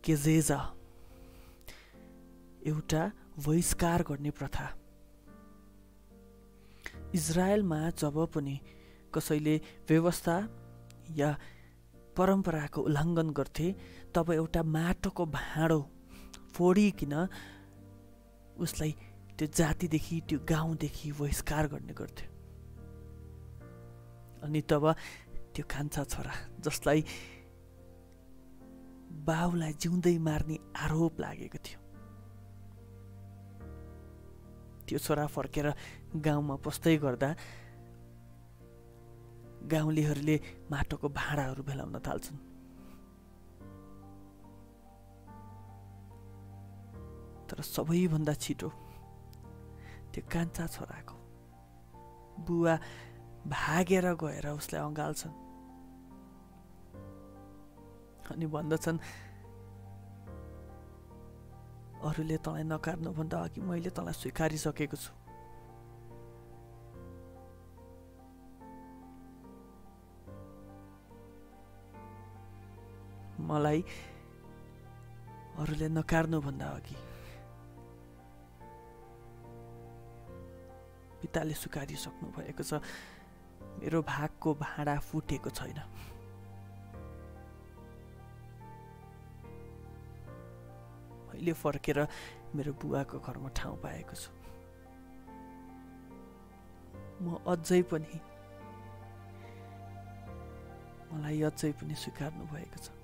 केजेजा, एउटा बहिष्कार गर्ने प्रथा। इजरायलमा जब पनि कसैले व्यवस्था या परम्पराको उल्लङ्घन गर्थे तब एउटा माटोको भाँडो फोडिकन उसलाई त्यो जातिदेखि त्यो गाउँदेखि बहिष्कार गर्ने गर्थे। अनि तब त्यो कान्छा छोरा जसलाई बाउलाई जिउँदै मार्ने आरोप लागेको थियो, त्यो छोरा फर्केर गाउँमा पस्दै गर्दा गाउँलेहरूले माटोको भाँडाहरू भेलाउन थाल्छन्। तर सबैभन्दा छिटो त्यो कान्छा छोराको बुवा भागेर गएर उसलाई अँगाल्छन् अनि भन्दछन्, अरूले तँलाई नकार्नुभन्दा अघि मैले तँलाई स्वीकारिसकेको छु। मलाई अरूले नकार्नुभन्दा अघि पिताले स्वीकारिसक्नु भएको छ। मेरो भागको भाँडा फुटेको छैन। मैले फर्केर मेरो बुवाको घरमा ठाउँ पाएको छु। मलाई अझै पनि स्वीकार्नु भएको छ।